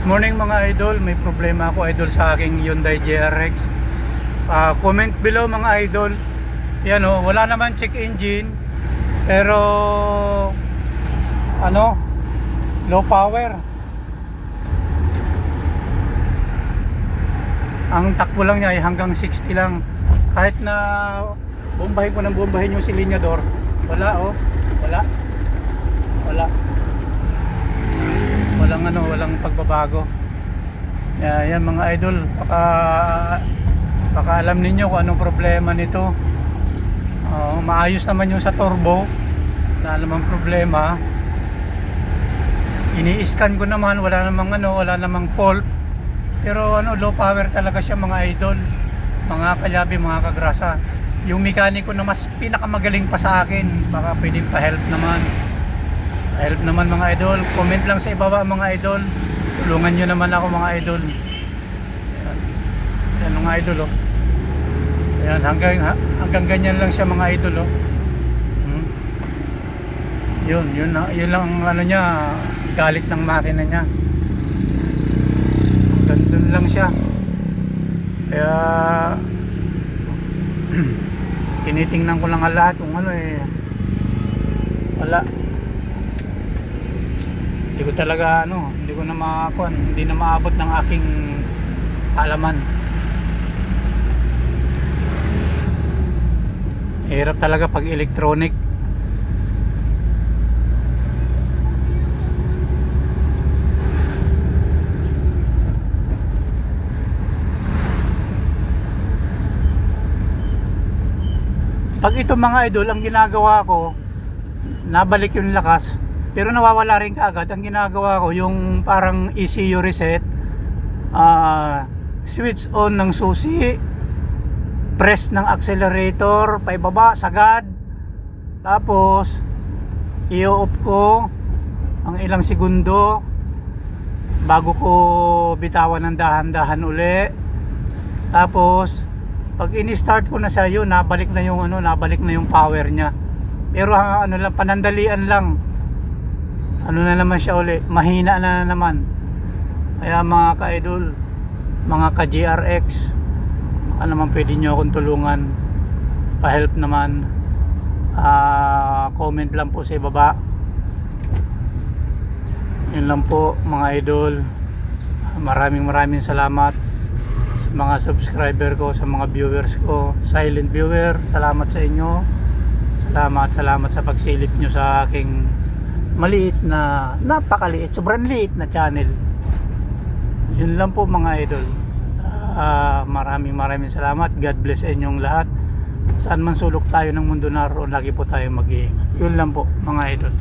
Morning mga idol, may problema ako idol sa aking Hyundai GRX. Comment below mga idol. Yan o, wala naman check engine, pero low power. Ang takbo lang niya ay hanggang 60 lang. Kahit na bombahin ko ng bombahin yung silinyador, wala walang pagbabago. Yan mga idol, baka alam ninyo kung anong problema nito. Maayos naman yung sa turbo, wala namang problema. Ini-scan ko naman, wala namang fault. Pero low power talaga siya mga idol, mga kalyabi, mga kagrasa. Yung mekaniko na mas pinakamagaling pa sa akin, baka pwedeng pa-help naman mga idol. Comment lang sa ibaba mga idol, tulungan nyo naman ako mga idol. Yan mga idol oh. Yan, hanggang ganyan lang siya mga idol oh. Yun lang niya, galit ng makina niya. Doon lang siya. Kaya tinitingnan ko lang lahat kung wala. Hindi ko talaga hindi ko na hindi na maabot ng aking kaalaman. Hirap talaga pag electronic. Pag ito mga idol, ang ginagawa ko, nabalik yung lakas, pero nawawala rin kaagad. Ang ginagawa ko, yung parang ECU reset, switch on ng susi, press ng accelerator, paibaba, sagad, tapos i-off ko ang ilang segundo bago ko bitawan ng dahan-dahan uli. Tapos pag ini-start ko na siya, yun, nabalik na yung power niya. Pero lang, panandalian lang. Na naman siya uli, mahina na naman. Kaya mga ka-idol, mga ka-GRX, baka naman pwede nyo akong tulungan, pa-help naman. Comment lang po sa ibaba. Yun lang po mga idol. Maraming salamat mga subscriber ko, sa mga viewers ko, silent viewer, salamat sa inyo. Salamat sa pagsilip nyo sa aking maliit na, napakaliit, sobrang liit na channel. Yun lang po mga idol. Maraming salamat. God bless sa inyong lahat. Saan man sulok tayo ng mundo naroon, lagi po tayo mag-iingat. Yun lang po mga idol.